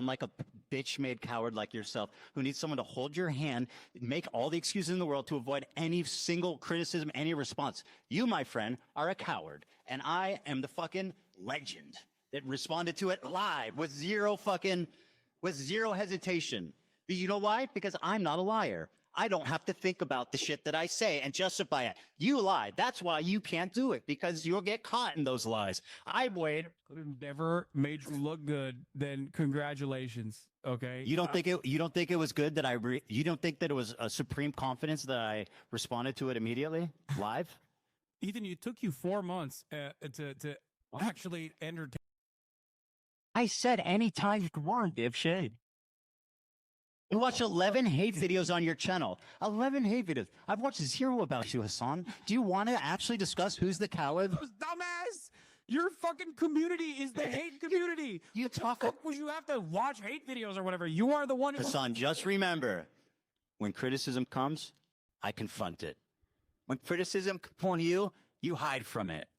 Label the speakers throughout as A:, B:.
A: unlike a bitch-made coward like yourself who needs someone to hold your hand, make all the excuses in the world to avoid any single criticism, any response. You, my friend, are a coward, and I am the fucking legend that responded to it live with zero hesitation. But you know why? Because I'm not a liar. I don't have to think about the shit that I say and justify it. You lied. That's why you can't do it, because you'll get caught in those lies. I wait.
B: Could have never made you look good. Then congratulations. Okay.
A: You don't think it was good that you don't think that it was a supreme confidence that I responded to it immediately live?
B: Ethan, it took you 4 months to actually entertain.
A: I said anytime you want, dipshit. You watch 11 hate videos on your channel. 11 hate videos. I've watched 0 about you, Hasan. Do you want to actually discuss who's the coward?
B: Dumbass! Your fucking community is the hate community.
A: You talk.
B: Would you have to watch hate videos or whatever? You are the one.
A: Hasan, just remember, when criticism comes, I confront it. When criticism comes on you, you hide from it.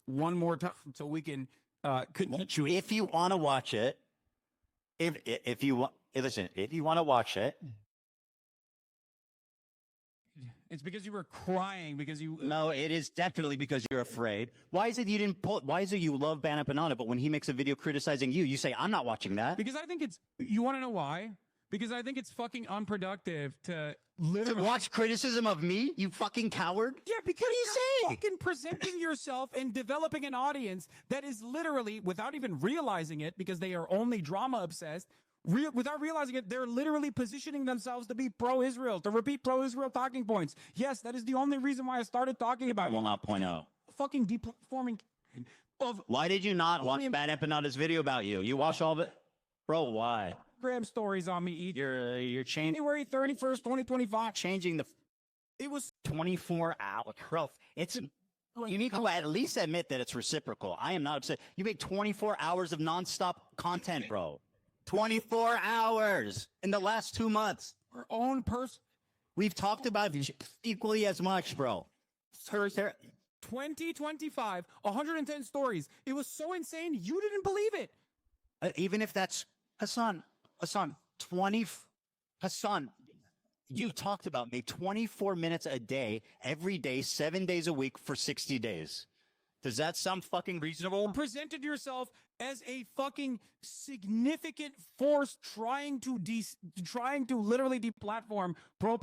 B: One more time, so we can.
A: If you want to watch it, if you want. Listen, if you want to watch it.
B: It's because you were crying because you.
A: No, it is definitely because you're afraid. Why is it you didn't pull? Why is it you love Ban Empanada, but when he makes a video criticizing you, you say, I'm not watching that?
B: Because I think it's. You want to know why? Because I think it's fucking unproductive to literally
A: watch criticism of me, you fucking coward.
B: Yeah, because you're fucking presenting yourself and developing an audience that is literally, without even realizing it, because they are only drama obsessed. Without realizing it, they're literally positioning themselves to be pro-Israel, to repeat pro-Israel talking points. Yes, that is the only reason why I started talking about
A: Well, not point out.
B: fucking deplatforming.
A: Why did you not watch Bad Empanada's video about you? You watched all of it? Bro, why?
B: Instagram stories on me.
A: You're changing.
B: January 31st, 2025.
A: Changing the.
B: It was
A: 24 hours. Bro, you need to at least admit that it's reciprocal. I am not upset. You made 24 hours of nonstop content, bro. 24 hours in the last 2 months.
B: our own person.
A: We've talked about equally as much, bro.
B: 2025, 110 stories. It was so insane, you didn't believe it.
A: Even if that's Hasan, you talked about me 24 minutes a day, every day, 7 days a week for 60 days. Does that sound fucking reasonable?
B: Presented yourself as a fucking significant force trying to literally deplatform pro.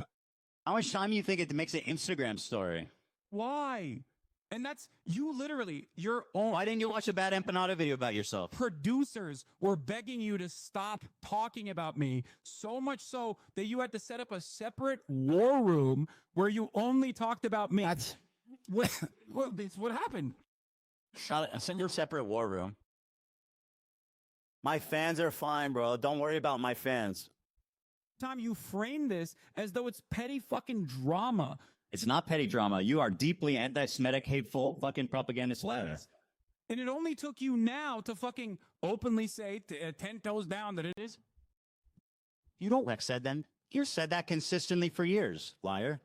A: How much time do you think it makes an Instagram story?
B: Why? And that's you literally your own.
A: Why didn't you watch a Bad Empanada video about yourself?
B: Producers were begging you to stop talking about me, so much so that you had to set up a separate war room where you only talked about me.
A: That's
B: what happened.
A: Send your separate war room. My fans are fine, bro. Don't worry about my fans.
B: Time you frame this as though it's petty fucking drama.
A: It's not petty drama. You are deeply anti-Semitic, hateful, fucking propagandist.
B: And it only took you now to fucking openly say, 10 toes down, that it is.
A: You don't Lex said then. You said that consistently for years, liar.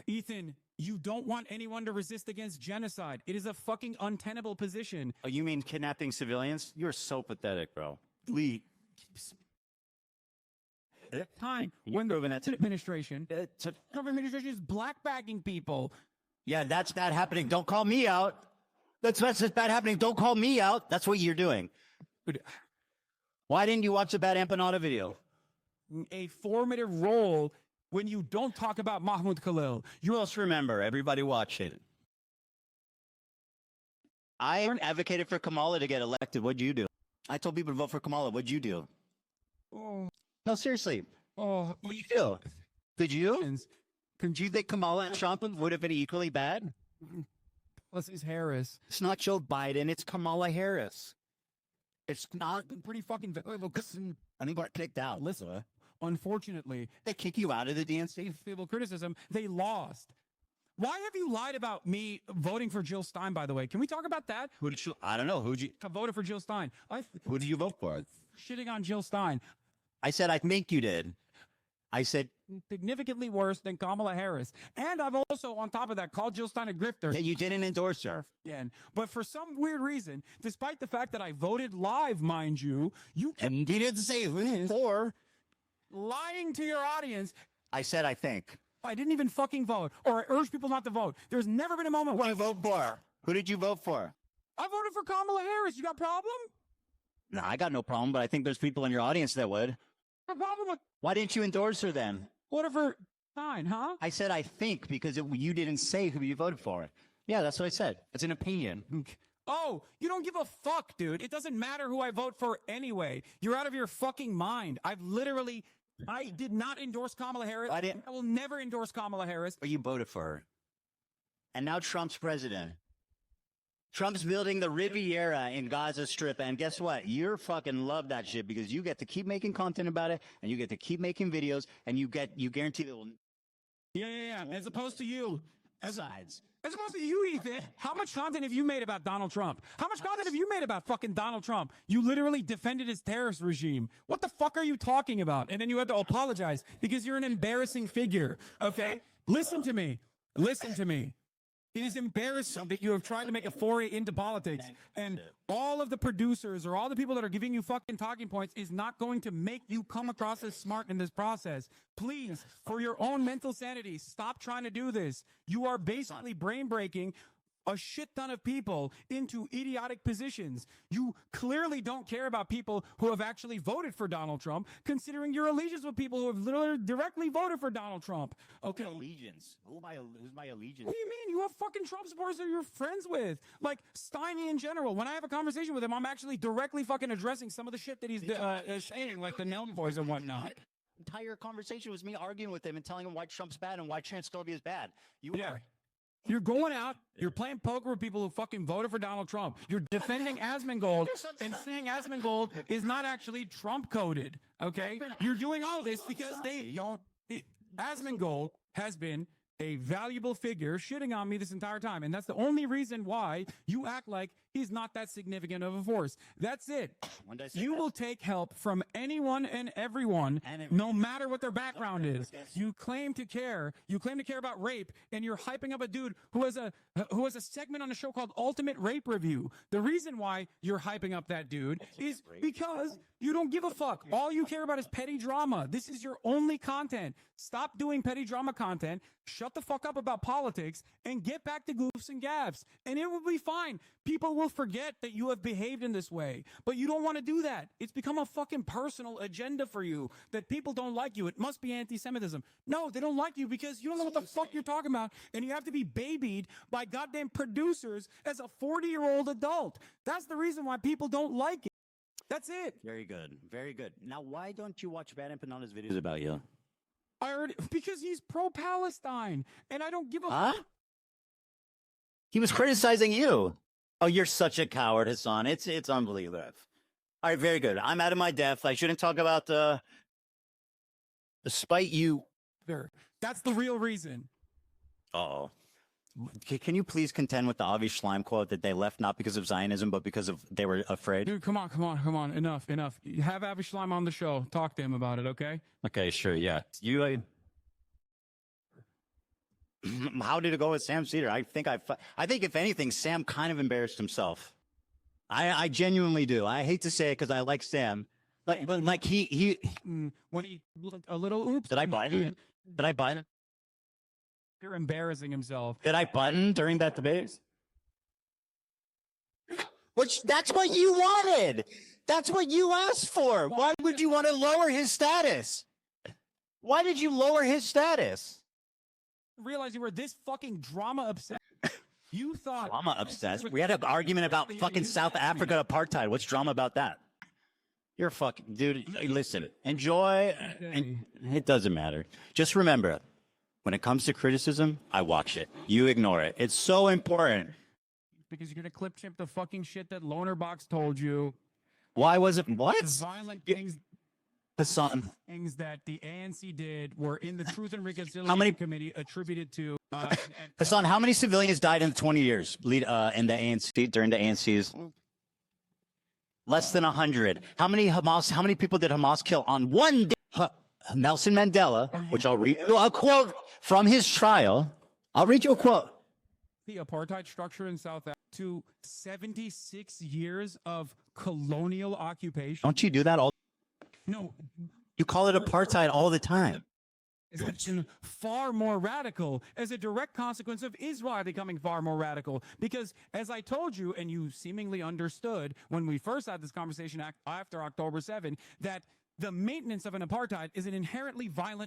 B: Ethan, you don't want anyone to resist against genocide. It is a fucking untenable position.
A: Oh, you mean kidnapping civilians? You're so pathetic, bro. Lee.
B: Time when the administration is blackbagging people.
A: Yeah, that's bad happening. Don't call me out. That's bad happening. Don't call me out. That's what you're doing. Why didn't you watch the Bad Empanada video?
B: A formative role when you don't talk about Mahmoud Khalil.
A: You also remember, everybody watched it. I advocated for Kamala to get elected. What'd you do? I told people to vote for Kamala. What'd you do?
B: Oh.
A: No, seriously.
B: Oh,
A: what did you do? Did you? Do you think Kamala and Trump would have been equally bad?
B: Plus, it's Harris.
A: It's not Joe Biden. It's Kamala Harris. It's not
B: pretty fucking.
A: I think got kicked out.
B: Listen, unfortunately,
A: they kick you out of the DNC.
B: People criticism. They lost. Why have you lied about me voting for Jill Stein? By the way, can we talk about that?
A: Who did you? I don't know. Who'd you?
B: I voted for Jill Stein.
A: Who did you vote for?
B: Shitting on Jill Stein.
A: I said I think you did. I said
B: significantly worse than Kamala Harris. And I've also, on top of that, called Jill Stein a grifter.
A: that you didn't endorse her.
B: Again. But for some weird reason, despite the fact that I voted live, mind you, you
A: And you didn't say it.
B: for lying to your audience.
A: I said I think.
B: I didn't even fucking vote, or I urge people not to vote. There's never been a moment when I vote for.
A: Who did you vote for?
B: I voted for Kamala Harris. You got a problem?
A: No, I got no problem, but I think there's people in your audience that would.
B: A problem with
A: Why didn't you endorse her then?
B: whatever sign, huh?
A: I said I think because you didn't say who you voted for. Yeah, that's what I said. It's an opinion.
B: Oh, you don't give a fuck, dude. It doesn't matter who I vote for anyway. You're out of your fucking mind. I did not endorse Kamala Harris.
A: I didn't.
B: I will never endorse Kamala Harris.
A: But you voted for her. And now Trump's president. Trump's building the Riviera in Gaza Strip. And guess what? You're fucking love that shit because you get to keep making content about it and you get to keep making videos and you guarantee that will.
B: Yeah. As opposed to you.
A: Sides.
B: As opposed to you, Ethan. How much content have you made about Donald Trump? How much content have you made about fucking Donald Trump? You literally defended his terrorist regime. What the fuck are you talking about? And then you had to apologize because you're an embarrassing figure. Okay? Listen to me. Listen to me. It is embarrassing that you have tried to make a foray into politics, and all of the producers or all the people that are giving you fucking talking points is not going to make you come across as smart in this process. Please, for your own mental sanity, stop trying to do this. You are basically brain breaking a shit ton of people into idiotic positions. You clearly don't care about people who have actually voted for Donald Trump, considering your allegiance with people who have literally directly voted for Donald Trump. Okay.
A: Allegiance. Who's my allegiance?
B: What do you mean? You have fucking Trump supporters that you're friends with. Like Steiny in general. When I have a conversation with him, I'm actually directly fucking addressing some of the shit that he's saying, like the Nelm boys and whatnot.
A: Entire conversation was me arguing with him and telling him why Trump's bad and why transphobia is bad.
B: You're going out, you're playing poker with people who fucking voted for Donald Trump. You're defending Asmongold and saying Asmongold is not actually Trump coded. Okay? You're doing all this because Asmongold has been a valuable figure shitting on me this entire time. And that's the only reason why you act like he's not that significant of a force. That's it. You will take help from anyone and everyone, no matter what their background is. You claim to care. You claim to care about rape, and you're hyping up a dude who has a segment on a show called Ultimate Rape Review. The reason why you're hyping up that dude is because you don't give a fuck. All you care about is petty drama. This is your only content. Stop doing petty drama content. Shut the fuck up about politics and get back to goofs and gaffs. And it will be fine. People will forget that you have behaved in this way. But you don't want to do that. It's become a fucking personal agenda for you that people don't like you. It must be anti-Semitism. No, they don't like you because you don't know what the fuck you're talking about. And you have to be babied by goddamn producers as a 40-year-old adult. That's the reason why people don't like it. That's it.
A: Very good. Very good. Now, why don't you watch Bad Empanadas videos about you?
B: Because he's pro-Palestine, and I don't give a fuck.
A: He was criticizing you. Oh, you're such a coward, Hasan. It's unbelievable. All right, very good. I'm out of my depth. I shouldn't talk about despite you.
B: That's the real reason.
A: Uh-oh. Can you please contend with the Avi Schleim quote that they left not because of Zionism, but because of they were afraid?
B: Dude, come on. Enough. You have Avi Schleim on the show. Talk to him about it, okay?
A: Okay, sure, yeah. How did it go with Sam Cedar? I think if anything, Sam kind of embarrassed himself. I genuinely do. I hate to say it because I like Sam. But when he
B: a little oops.
A: Did I button? Did I button?
B: You're embarrassing himself.
A: Did I button during that debate? That's what you wanted. That's what you asked for. Why would you want to lower his status? Why did you lower his status?
B: Realize you were this fucking drama obsessed. You thought
A: drama obsessed. We had an argument about fucking South Africa apartheid. What's drama about that? You're fucking dude. Listen, enjoy. And it doesn't matter. Just remember, when it comes to criticism, I watch it. You ignore it. It's so important.
B: Because you're gonna clip chimp the fucking shit that Lonerbox told you.
A: Why was it? What?
B: The violent things.
A: Hassan.
B: Things that the ANC did were in the Truth and Reconciliation Committee attributed to.
A: Hasan, how many civilians died in 20 years in the ANC during the ANC's? Less than 100. How many people did Hamas kill on one day? Nelson Mandela, which I'll read you a quote from his trial. I'll read you a quote.
B: The apartheid structure in South Africa to 76 years of colonial occupation.
A: Don't you do that all?
B: No,
A: You call it apartheid all the time.
B: is actually far more radical as a direct consequence of Israel becoming far more radical. Because as I told you, and you seemingly understood when we first had this conversation after October 7, that the maintenance of an apartheid is an inherently violent